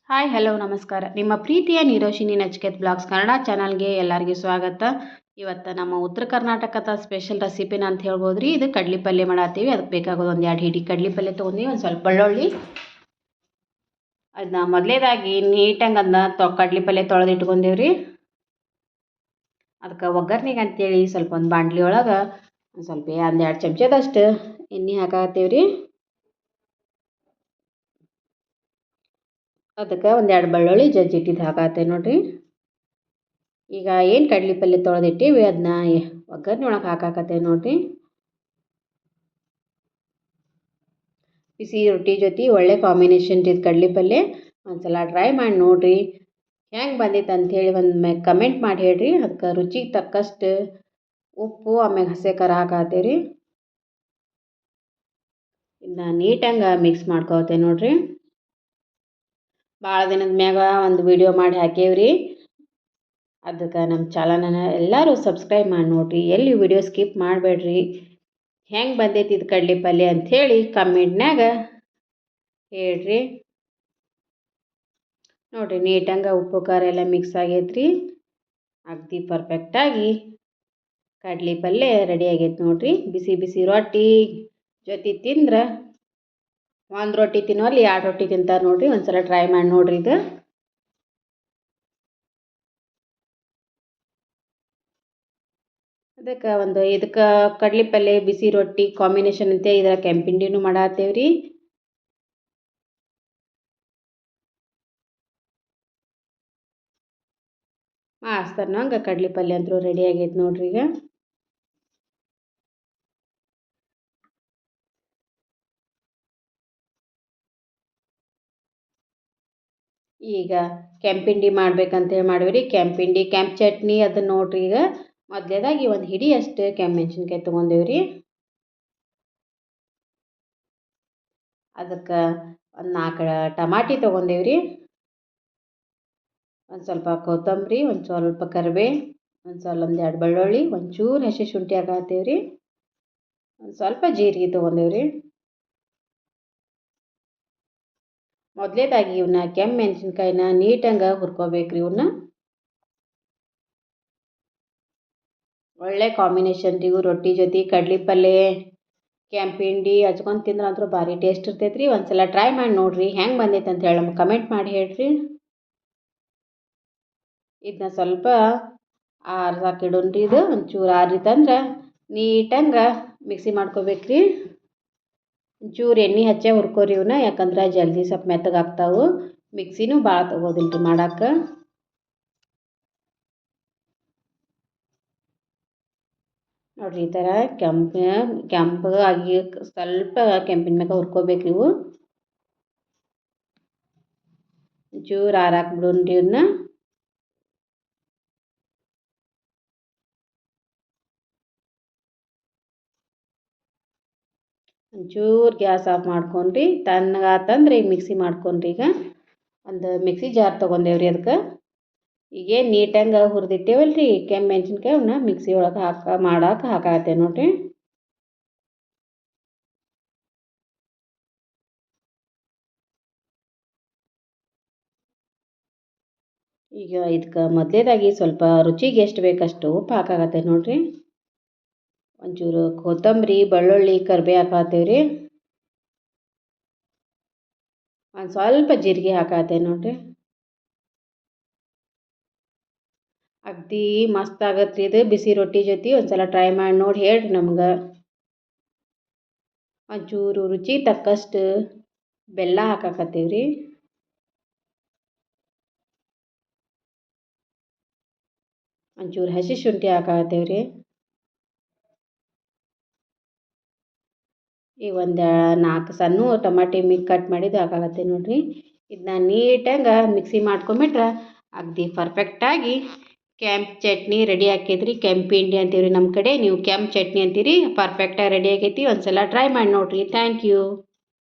Hi hello ನಮಸ್ಕಾರ. ನಿಮ್ಮ ಪ್ರೀತಿಯ ನಿರೋಶಿನಿ ನಚಿಕೇತ್ ಬ್ಲಾಗ್ಸ್ ಕನ್ನಡ ಚಾನಲ್ಗೆ ಎಲ್ಲರಿಗೂ ಸ್ವಾಗತ. ಇವತ್ತು ನಮ್ಮ ಉತ್ತರ ಕರ್ನಾಟಕದ ಸ್ಪೆಷಲ್ ರೆಸಿಪಿನ ಅಂತ ಹೇಳ್ಬೋದು ರೀ. ಇದು ಕಡ್ಲಿ ಪಲ್ಯ ಮಾಡತ್ತೀವಿ. ಅದಕ್ಕೆ ಬೇಕಾಗೋದು ಒಂದು 2 ಹಿಡಿ ಕಡ್ಲಿ ಪಲ್ಯ ತೊಗೊಂಡು ಒಂದು ಸ್ವಲ್ಪ ಬೆಳ್ಳುಳ್ಳಿ, ಅದನ್ನ ಮೊದಲೇದಾಗಿ ನೀಟಾಗಿ ಅದನ್ನ ಕಡ್ಲಿ ಪಲ್ಯ ತೊಳೆದು ಇಟ್ಕೊಂಡೇವ್ರಿ. ಅದಕ್ಕೆ ಒಗ್ಗರ್ನಿಗೆ ಅಂತೇಳಿ ಸ್ವಲ್ಪ ಒಂದು ಬಾಂಡ್ಲಿ ಒಳಗೆ ಒಂದು ಸ್ವಲ್ಪ 1-2 ಚಮಚದಷ್ಟು ಎಣ್ಣೆ ಹಾಕಾಕತ್ತೀವ್ರಿ. ಅದಕ್ಕೆ 1-2 ಬೆಳ್ಳುಳ್ಳಿ ಜಜ್ಜಿಟ್ಟಿದ್ದು ಹಾಕಾತೇವೆ ನೋಡಿರಿ. ಈಗ ಏನು ಕಡ್ಲಿ ಪಲ್ಯ ತೊಳೆದಿಟ್ಟಿವಿ ಅದನ್ನ ಒಗ್ಗರಣೆ ಒಳಗೆ ಹಾಕಾಕತ್ತೇವೆ ನೋಡಿರಿ. ಬಿಸಿ ರೊಟ್ಟಿ ಜೊತೆ ಒಳ್ಳೆ ಕಾಂಬಿನೇಷನ್ ಇದು ಕಡ್ಲಿ ಪಲ್ಯ. ಒಂದ್ಸಲ ಟ್ರೈ ಮಾಡಿ ನೋಡಿರಿ, ಹೆಂಗೆ ಬಂದಿತ್ತು ಅಂಥೇಳಿ ಒಂದು ಕಮೆಂಟ್ ಮಾಡಿ ಹೇಳ್ರಿ. ಅದಕ್ಕೆ ರುಚಿಗೆ ತಕ್ಕಷ್ಟು ಉಪ್ಪು ಆಮೇಲೆ ಹಸಿ ಖಾರ ಹಾಕಾತೇವ್ರಿ. ಇದನ್ನ ನೀಟಂಗೆ ಮಿಕ್ಸ್ ಮಾಡ್ಕೋತೇವೆ ನೋಡಿರಿ. ಭಾಳ ದಿನದ ಮ್ಯಾಗ ಒಂದು ವಿಡಿಯೋ ಮಾಡಿ ಹಾಕೇವ್ರಿ. ಅದಕ್ಕೆ ನಮ್ಮ ಚಾನಲನ್ನು ಎಲ್ಲರೂ ಸಬ್ಸ್ಕ್ರೈಬ್ ಮಾಡಿ ನೋಡಿರಿ. ಎಲ್ಲಿ ವಿಡಿಯೋ ಸ್ಕಿಪ್ ಮಾಡಬೇಡ್ರಿ. ಹೆಂಗೆ ಬಂದೈತಿ ಇದು ಕಡ್ಲಿ ಪಲ್ಯ ಅಂಥೇಳಿ ಕಮೆಂಟ್ನಾಗ ಹೇಳ್ರಿ. ನೋಡಿರಿ ನೀಟಂಗೆ ಉಪ್ಪು ಖಾರ ಎಲ್ಲ ಮಿಕ್ಸ್ ಆಗೈತ್ರಿ. ಅಗದಿ ಪರ್ಫೆಕ್ಟಾಗಿ ಕಡ್ಲಿ ಪಲ್ಯ ರೆಡಿ ಆಗೈತೆ ನೋಡಿರಿ. ಬಿಸಿ ಬಿಸಿ ರೊಟ್ಟಿ ಜೊತೆ ತಿಂದ್ರೆ ಒಂದು ರೊಟ್ಟಿ ತಿನ್ನೋಲ್ಲಿ 2 ರೊಟ್ಟಿ ತಿಂತಾರೆ ನೋಡಿರಿ. ಒಂದ್ಸಲ ಟ್ರೈ ಮಾಡಿ ನೋಡಿರಿ. ಇದು ಅದಕ್ಕೆ ಇದಕ್ಕೆ ಕಡ್ಲಿ ಪಲ್ಯ ಬಿಸಿ ರೊಟ್ಟಿ ಕಾಂಬಿನೇಷನ್ ಅಂತ ಇದರ ಕೆಂಪಿಂಡಿನೂ ಮಾಡತ್ತೇವ್ರಿ. ಮಾಸ್ತರ್ನಂಗೆ ಕಡ್ಲಿ ಪಲ್ಯ ಅಂತೂ ರೆಡಿ ಆಗೈತೆ ನೋಡ್ರಿ. ಈಗ ಕೆಂಪಿಂಡಿ ಮಾಡ್ಬೇಕಂತೇಳಿ ಮಾಡಿವ್ರಿ. ಕೆಂಪಿಂಡಿ ಕೆಂಪು ಚಟ್ನಿ ಅದನ್ನ ನೋಡ್ರಿ. ಈಗ ಮೊದಲೇದಾಗಿ ಒಂದು ಹಿಡಿ ಅಷ್ಟು ಕೆಂಪು ಮೆಣಸಿನ್ಕಾಯಿ ತೊಗೊಂಡೇವ್ರಿ. ಅದಕ್ಕೆ ಒಂದು 4 ಟಮಾಟಿ ತೊಗೊಂಡೇವ್ರಿ. ಒಂದು ಸ್ವಲ್ಪ ಕೊತ್ತಂಬರಿ, ಒಂದು ಸ್ವಲ್ಪ ಕರಿಬೇವು, ಒಂದು 2 ಬೆಳ್ಳುಳ್ಳಿ, ಒಂಚೂರು ಹಸಿ ಶುಂಠಿ ಹಾಕತ್ತೇವ್ರಿ. ಒಂದು ಸ್ವಲ್ಪ ಜೀರಿಗೆ ತೊಗೊಂಡೇವ್ರಿ. ಮೊದಲೇದಾಗಿ ಇವನ್ನ ಕೆಂಪು ಮೆಣಸಿನ್ಕಾಯಿನ ನೀಟಂಗೆ ಹುರ್ಕೋಬೇಕ್ರಿ. ಇವನ್ನ ಒಳ್ಳೆ ಕಾಂಬಿನೇಷನ್ ರೀ. ಇವು ರೊಟ್ಟಿ ಜೊತೆ ಕಡ್ಲಿ ಪಲ್ಯ ಕೆಂಪಿಂಡಿ ಹಚ್ಕೊಂಡು ತಿಂದ್ರೆ ಅಂತೂ ಭಾರಿ ಟೇಸ್ಟ್ ಇರ್ತೈತ್ರಿ. ಒಂದ್ಸಲ ಟ್ರೈ ಮಾಡಿ ನೋಡಿರಿ, ಹೆಂಗೆ ಬಂದೈತೆ ಅಂತ ಹೇಳಿ ನಮ್ಗೆ ಕಮೆಂಟ್ ಮಾಡಿ ಹೇಳ್ರಿ. ಇದನ್ನ ಸ್ವಲ್ಪ ಆರ್ಸಾಕಿಡೋಣ್ರಿ. ಇದು ಒಂಚೂರು ಆರಿತಂದ್ರೆ ನೀಟಂಗೆ ಮಿಕ್ಸಿ ಮಾಡ್ಕೋಬೇಕ್ರಿ. ಒಂಚೂರು ಎಣ್ಣೆ ಹಚ್ಚೆ ಹುರ್ಕೋರಿ ಇವನ್ನ, ಯಾಕಂದ್ರೆ ಜಲ್ದಿ ಸ್ವಲ್ಪ ಮೆತ್ತಗಾಗ್ತಾವೆ. ಮಿಕ್ಸಿನೂ ಭಾಳ ತೊಗೋದಿಲ್ರಿ ಮಾಡಕ್ಕೆ. ನೋಡಿರಿ ಈ ಥರ ಕೆಂಪಗಾಗಿ ಸ್ವಲ್ಪ ಕೆಂಪಿನ ಮ್ಯಾಗ ಹುರ್ಕೋಬೇಕು. ಇವು ಒಂಚೂರು ಆರಾಕ್ಬಿಡೋಣ್ರಿ ಇವನ್ನ. ಒಂಚೂರು ಗ್ಯಾಸ್ ಆಫ್ ಮಾಡ್ಕೊಂಡ್ರಿ. ತಣ್ಣಗಾತಂದ್ರೆ ಈಗ ಮಿಕ್ಸಿ ಮಾಡ್ಕೊಂಡ್ರಿ. ಈಗ ಒಂದು ಮಿಕ್ಸಿ ಜಾರ್ ತೊಗೊಂಡೇವ್ರಿ. ಅದಕ್ಕೆ ಈಗೇನು ನೀಟಂಗೆ ಹುರಿದಿಟ್ಟೇವಲ್ರಿ ಕೆಂಪು ಮೆಣಸಿನ್ಕಾಯಿ, ಅವನ್ನ ಮಿಕ್ಸಿ ಒಳಗೆ ಹಾಕಾಕತ್ತೇವೆ ನೋಡಿರಿ. ಈಗ ಇದಕ್ಕೆ ಮೊದಲೇದಾಗಿ ಸ್ವಲ್ಪ ರುಚಿಗೆ ಎಷ್ಟು ಬೇಕಷ್ಟು ಉಪ್ಪು ಹಾಕಾಕತ್ತೆ ನೋಡಿರಿ. ಒಂಚೂರು ಕೊತ್ತಂಬರಿ, ಬೆಳ್ಳುಳ್ಳಿ, ಕರಿಬೇವು ಹಾಕಾತೇವ್ರಿ. ಒಂದು ಸ್ವಲ್ಪ ಜೀರಿಗೆ ಹಾಕಾತೆ ನೋಡಿರಿ. ಅಗದಿ ಮಸ್ತ್ ಆಗತ್ತೆ ರೀ ಇದು ಬಿಸಿ ರೊಟ್ಟಿ ಜೊತೆ. ಒಂದ್ಸಲ ಟ್ರೈ ಮಾಡಿ ನೋಡಿ ಹೇಳ್ರಿ ನಮ್ಗೆ. ಒಂಚೂರು ರುಚಿ ತಕ್ಕಷ್ಟು ಬೆಲ್ಲ ಹಾಕಾಕತ್ತೀವ್ರಿ. ಒಂಚೂರು ಹಸಿ ಶುಂಠಿ ಹಾಕಾಕತ್ತೇವ್ರಿ. ಈಗ ಒಂದು 4 ಸಣ್ಣ ಟಮಾಟಿ ಕಟ್ ಮಾಡಿದ್ದು ಹಾಕಾಕತ್ತೆ ನೋಡಿರಿ. ಇದನ್ನ ನೀಟಾಗಿ ಮಿಕ್ಸಿ ಮಾಡ್ಕೊಂಬಿಟ್ರೆ ಅಗದಿ ಪರ್ಫೆಕ್ಟಾಗಿ ಕೆಂಪು ಚಟ್ನಿ ರೆಡಿ ಆಕೈತ್ರಿ. ಕೆಂಪಿಂಡಿ ಅಂತೀವ್ರಿ ನಮ್ಮ ಕಡೆ, ನೀವು ಕೆಂಪು ಚಟ್ನಿ ಅಂತೀರಿ. ಪರ್ಫೆಕ್ಟಾಗಿ ರೆಡಿ ಆಗೈತಿ. ಒಂದ್ಸಲ ಟ್ರೈ ಮಾಡಿ ನೋಡಿರಿ. Thank you.